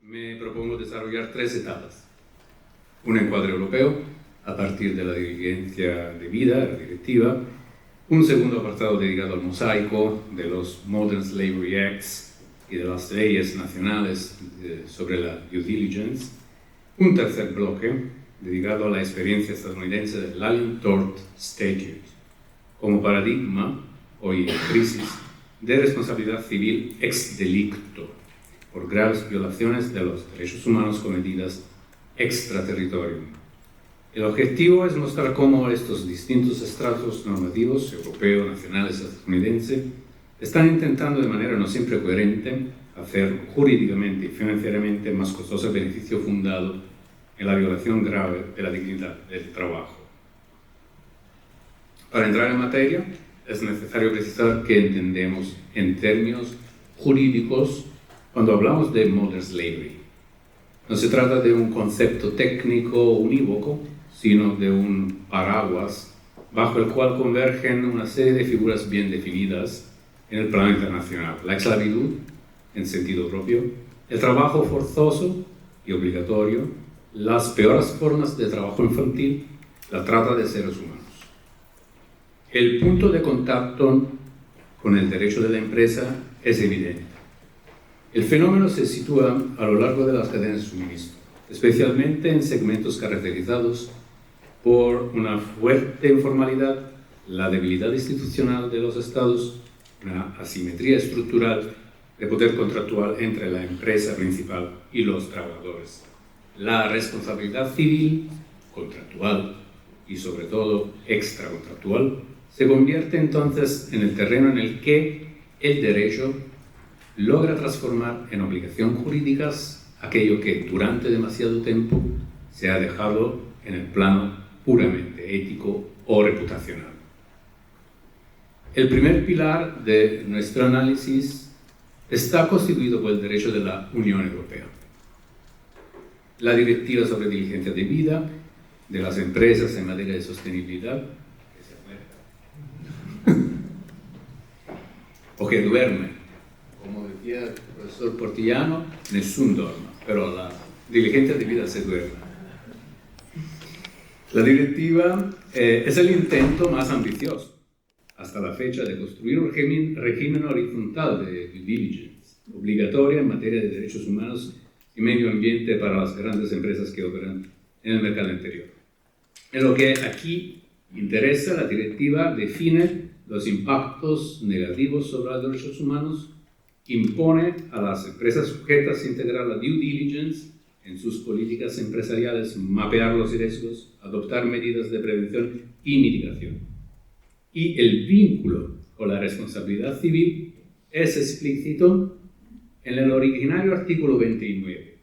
me propongo desarrollar 3 etapas. Un encuadre europeo, a partir de la diligencia de vida, la directiva. Un segundo apartado dedicado al mosaico de los Modern Slavery Acts y de las leyes nacionales sobre la due diligence. Un tercer bloque dedicado a la experiencia estadounidense del Allen Tort Statute, como paradigma, hoy en crisis, de responsabilidad civil ex delicto por graves violaciones de los derechos humanos cometidas extraterritorium. El objetivo es mostrar cómo estos distintos estratos normativos, europeo, nacional y estadounidense, están intentando de manera no siempre coherente hacer jurídicamente y financieramente más costoso el beneficio fundado en la violación grave de la dignidad del trabajo. Para entrar en materia, es necesario precisar qué entendemos en términos jurídicos cuando hablamos de modern slavery. No se trata de un concepto técnico unívoco, sino de un paraguas bajo el cual convergen una serie de figuras bien definidas en el plano internacional. La esclavitud, en sentido propio, el trabajo forzoso y obligatorio, las peores formas de trabajo infantil, la trata de seres humanos. El punto de contacto con el derecho de la empresa es evidente. El fenómeno se sitúa a lo largo de las cadenas de suministro, especialmente en segmentos caracterizados por una fuerte informalidad, la debilidad institucional de los estados, una asimetría estructural de poder contractual entre la empresa principal y los trabajadores. La responsabilidad civil, contractual y sobre todo extracontractual se convierte entonces en el terreno en el que el derecho logra transformar en obligación jurídicas aquello que durante demasiado tiempo se ha dejado en el plano puramente ético o reputacional. El primer pilar de nuestro análisis está constituido por el derecho de la Unión Europea. La Directiva sobre Diligencia de Vida de las empresas en materia de sostenibilidad, o que duerme. Como decía el profesor Portillano, nessun dorma, pero la diligencia de vida se duerme. La directiva es el intento más ambicioso hasta la fecha de construir un régimen horizontal de due diligence, obligatoria en materia de derechos humanos y medio ambiente para las grandes empresas que operan en el mercado interior. En lo que aquí interesa, la directiva define los impactos negativos sobre los derechos humanos, impone a las empresas sujetas a integrar la due diligence en sus políticas empresariales, mapear los riesgos, adoptar medidas de prevención y mitigación. Y el vínculo con la responsabilidad civil es explícito en el originario artículo 29,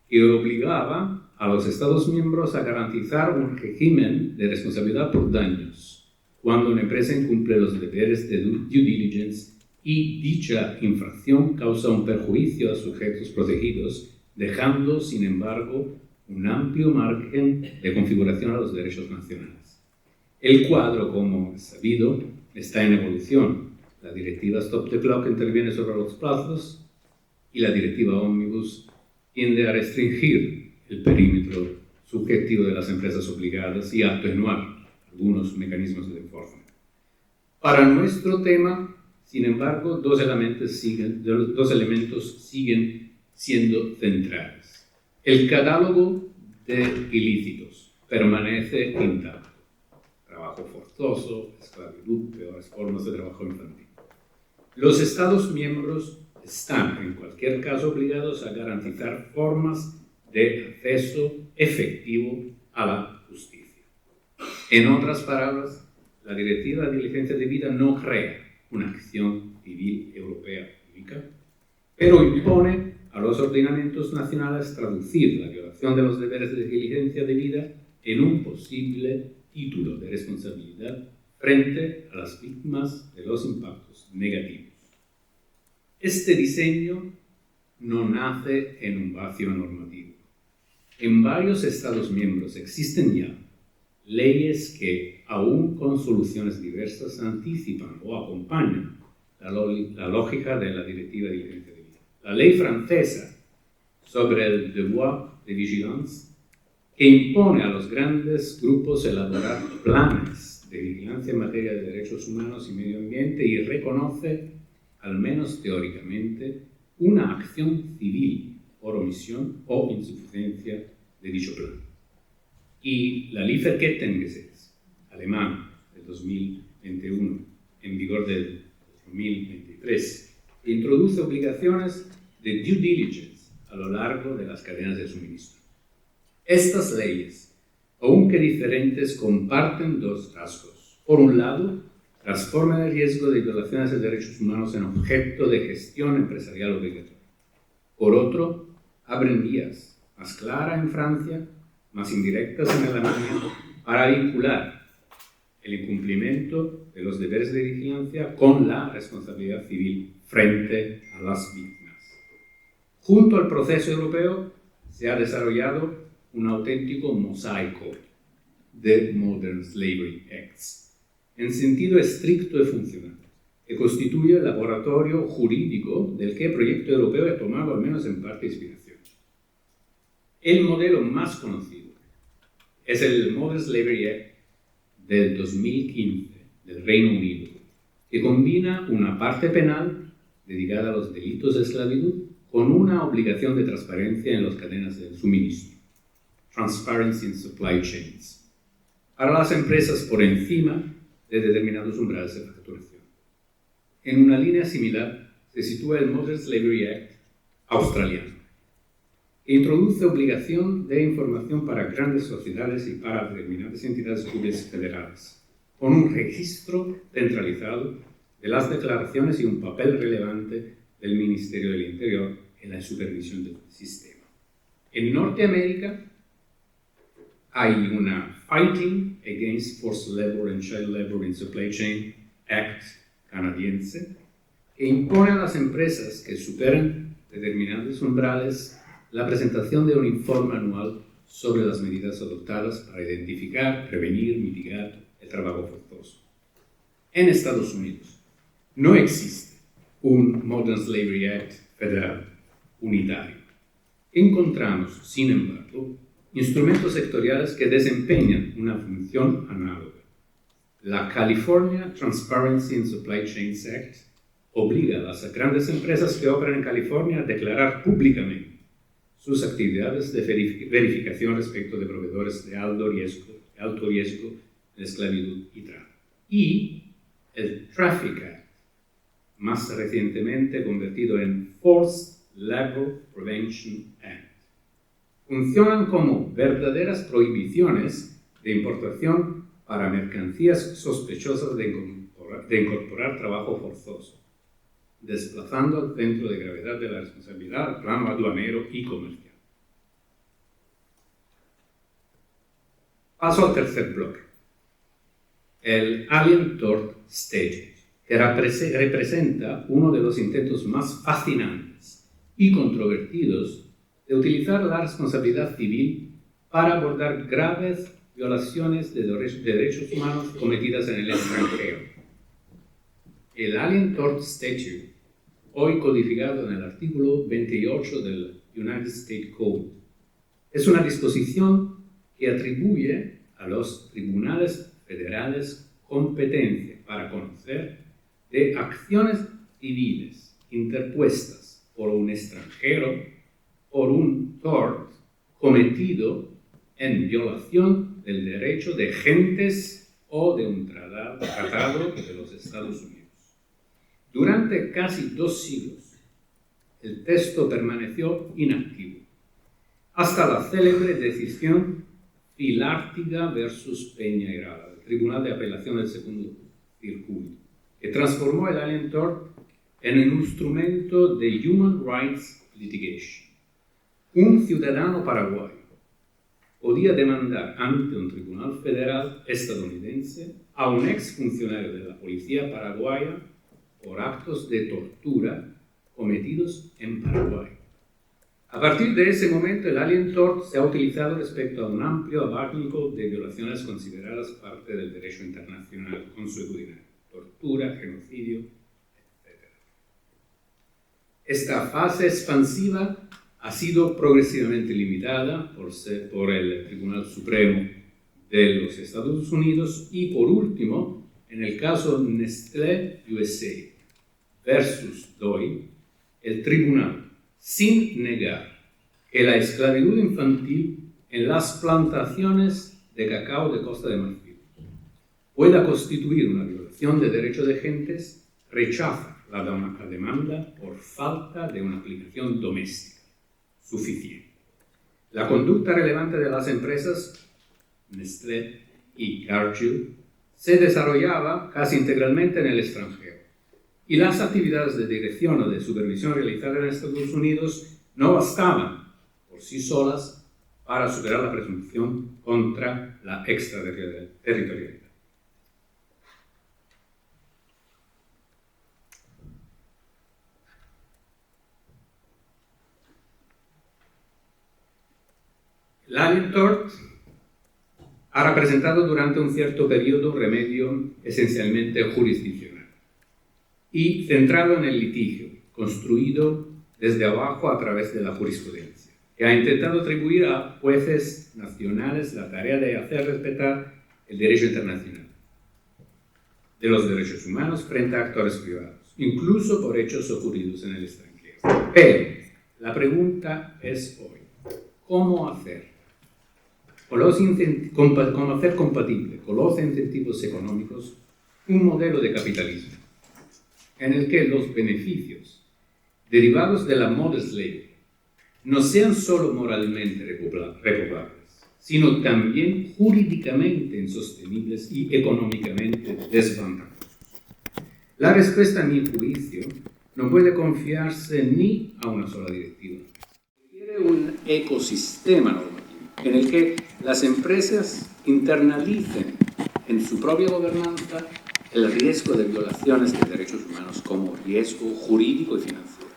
que obligaba a los Estados miembros a garantizar un régimen de responsabilidad por daños cuando una empresa incumple los deberes de due diligence y dicha infracción causa un perjuicio a sujetos protegidos, dejando, sin embargo, un amplio margen de configuración a los derechos nacionales. El cuadro, como es sabido, está en evolución. La directiva Stop the Clock interviene sobre los plazos y la directiva Omnibus tiende a restringir el perímetro subjetivo de las empresas obligadas y a atenuar algunos mecanismos de enforcement. Para nuestro tema, sin embargo, dos elementos siguen siendo centrales. El catálogo de ilícitos permanece intacto. Trabajo forzoso, esclavitud, peores formas de trabajo infantil. Los Estados miembros están, en cualquier caso, obligados a garantizar formas de acceso efectivo a la justicia. En otras palabras, la Directiva de Diligencia de Vida no crea una acción civil europea única, pero impone a los ordenamientos nacionales traducir la violación de los deberes de diligencia de vida en un posible título de responsabilidad frente a las víctimas de los impactos negativos. Este diseño no nace en un vacío normativo. En varios Estados miembros existen ya leyes que, aún con soluciones diversas, anticipan o acompañan la lógica de la Directiva de Diligencia de Vida. La ley francesa sobre el devoir de vigilance, que impone a los grandes grupos elaborar planes de vigilancia en materia de derechos humanos y medio ambiente y reconoce, al menos teóricamente, una acción civil por omisión o insuficiencia de dicho plan. Y la Lieferkettengesetz alemán de 2021, en vigor del 2023, introduce obligaciones de due diligence a lo largo de las cadenas de suministro. Estas leyes, aunque diferentes, comparten dos rasgos. Por un lado, transforman el riesgo de violaciones de derechos humanos en objeto de gestión empresarial obligatoria. Por otro, abren vías más claras en Francia, más indirectas en Alemania, para vincular el incumplimiento de los deberes de vigilancia con la responsabilidad civil frente a las víctimas. Junto al proceso europeo se ha desarrollado un auténtico mosaico de Modern Slavery Acts, en sentido estricto y funcional, que constituye el laboratorio jurídico del que el proyecto europeo ha tomado al menos en parte inspiración. El modelo más conocido es el Modern Slavery Act del 2015 del Reino Unido, que combina una parte penal dedicada a los delitos de esclavitud con una obligación de transparencia en las cadenas de suministro, Transparency in Supply Chains, para las empresas por encima de determinados umbrales de facturación. En una línea similar se sitúa el Modern Slavery Act australiano, que introduce obligación de información para grandes sociedades y para determinadas entidades públicas federales, con un registro centralizado de las declaraciones y un papel relevante del Ministerio del Interior en la supervisión del sistema. En Norteamérica hay una Fighting Against Forced Labor and Child Labor in Supply Chain Act canadiense, que impone a las empresas que superen determinados umbrales la presentación de un informe anual sobre las medidas adoptadas para identificar, prevenir, mitigar el trabajo forzoso. En Estados Unidos no existe un Modern Slavery Act federal unitario. Encontramos, sin embargo, instrumentos sectoriales que desempeñan una función análoga. La California Transparency in Supply Chains Act obliga a las grandes empresas que operan en California a declarar públicamente sus actividades de verificación respecto de proveedores de alto riesgo de esclavitud y trata. Y el Traffic Act, más recientemente convertido en Forced Labor Prevention Act. Funcionan como verdaderas prohibiciones de importación para mercancías sospechosas de incorporar trabajo forzoso, desplazando el centro de gravedad de la responsabilidad al plano aduanero y comercial. Paso al tercer bloque, el Alien Tort Statute, que representa uno de los intentos más fascinantes y controvertidos de utilizar la responsabilidad civil para abordar graves violaciones de derechos humanos cometidas en el extranjero. El Alien Tort Statute, hoy codificado en el artículo 28 del United States Code, es una disposición que atribuye a los tribunales federales competencia para conocer de acciones civiles interpuestas por un extranjero por un tort cometido en violación del derecho de gentes o de un tratado de los Estados Unidos. Durante casi 2 siglos, el texto permaneció inactivo, hasta la célebre decisión Filártiga versus Peñairala, del Tribunal de Apelación del Segundo Circuito, que transformó el Alien Tort en un instrumento de Human Rights Litigation. Un ciudadano paraguayo podía demandar ante un tribunal federal estadounidense a un exfuncionario de la policía paraguaya por actos de tortura cometidos en Paraguay. A partir de ese momento, el Alien Tort se ha utilizado respecto a un amplio abanico de violaciones consideradas parte del derecho internacional consuetudinario, tortura, genocidio, etc. Esta fase expansiva ha sido progresivamente limitada por el Tribunal Supremo de los Estados Unidos y, por último, en el caso Nestlé USA versus Doi, el tribunal, sin negar que la esclavitud infantil en las plantaciones de cacao de Costa de Marfil pueda constituir una violación de derechos de gentes, rechaza la demanda por falta de una aplicación doméstica suficiente. La conducta relevante de las empresas Nestlé y Cargill se desarrollaba casi integralmente en el extranjero, y las actividades de dirección o de supervisión realizadas en Estados Unidos no bastaban por sí solas para superar la presunción contra la extraterritorialidad. El Alien Tort ha representado durante un cierto periodo un remedio esencialmente jurisdiccional y centrado en el litigio, construido desde abajo a través de la jurisprudencia, que ha intentado atribuir a jueces nacionales la tarea de hacer respetar el derecho internacional de los derechos humanos frente a actores privados, incluso por hechos ocurridos en el extranjero. Pero la pregunta es hoy, ¿cómo hacer compatible con los incentivos económicos un modelo de capitalismo en el que los beneficios derivados de la modern slavery no sean solo moralmente reprobables, sino también jurídicamente insostenibles y económicamente desventajosos? La respuesta, a mi juicio, no puede confiarse ni a una sola directiva. Requiere un ecosistema normativo en el que las empresas internalicen en su propia gobernanza el riesgo de violaciones de derechos humanos como riesgo jurídico y financiero.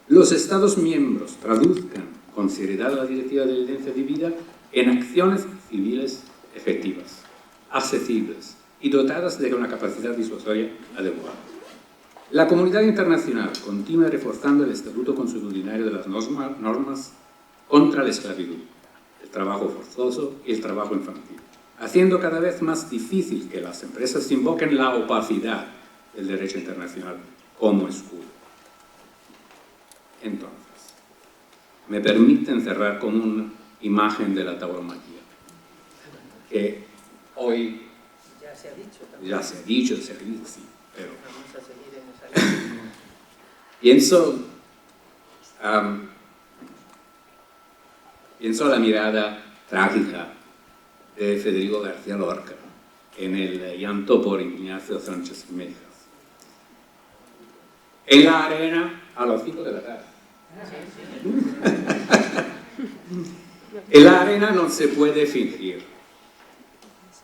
Los Estados miembros traduzcan con seriedad la Directiva de Licencia de Vida en acciones civiles efectivas, accesibles y dotadas de una capacidad disuasoria adecuada. La comunidad internacional continúa reforzando el estatuto consuetudinario de las normas contra la esclavitud, el trabajo forzoso y el trabajo infantil, haciendo cada vez más difícil que las empresas invoquen la opacidad del derecho internacional como escudo. Entonces, me permiten cerrar con una imagen de la tauromaquia, que hoy ya se ha dicho, sí, pero vamos a seguir en esa línea. Pienso la mirada trágica de Federico García Lorca en el llanto por Ignacio Sánchez Mejías. En la arena a las 5 de la tarde. En la arena no se puede fingir.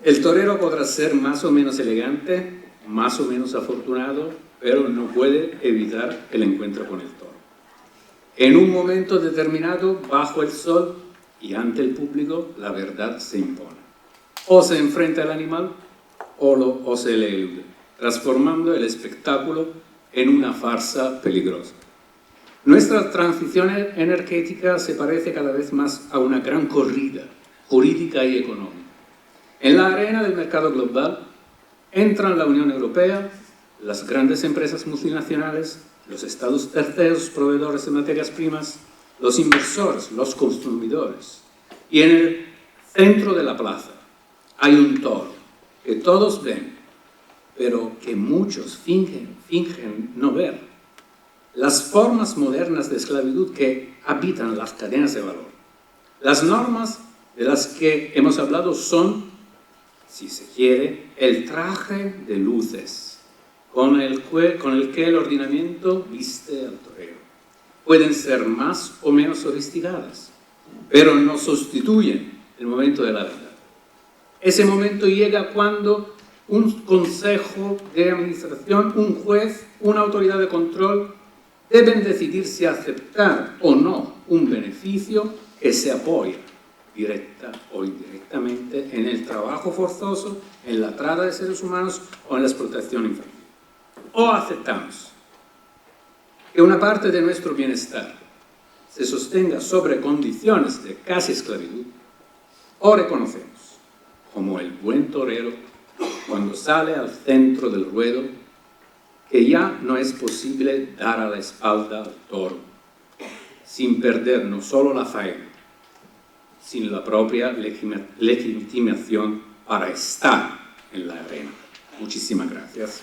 El torero podrá ser más o menos elegante, más o menos afortunado, pero no puede evitar el encuentro con el toro. En un momento determinado, bajo el sol y ante el público, la verdad se impone. O se enfrenta al animal o se le elude, transformando el espectáculo en una farsa peligrosa. Nuestra transición energética se parece cada vez más a una gran corrida jurídica y económica. En la arena del mercado global entran la Unión Europea, las grandes empresas multinacionales, los estados terceros proveedores de materias primas, los inversores, los consumidores. Y en el centro de la plaza hay un toro que todos ven, pero que muchos fingen no ver. Las formas modernas de esclavitud que habitan las cadenas de valor. Las normas de las que hemos hablado son, si se quiere, el traje de luces con el que el ordenamiento viste al torero. Pueden ser más o menos sofisticadas, pero no sustituyen el momento de la verdad. Ese momento llega cuando un consejo de administración, un juez, una autoridad de control deben decidir si aceptar o no un beneficio que se apoya directa o indirectamente en el trabajo forzoso, en la trata de seres humanos o en la explotación infantil. O aceptamos que una parte de nuestro bienestar se sostenga sobre condiciones de casi esclavitud, o reconocemos, como el buen torero, cuando sale al centro del ruedo, que ya no es posible dar a la espalda al toro, sin perder no solo la faena, sino la propia legitimación para estar en la arena. Muchísimas gracias.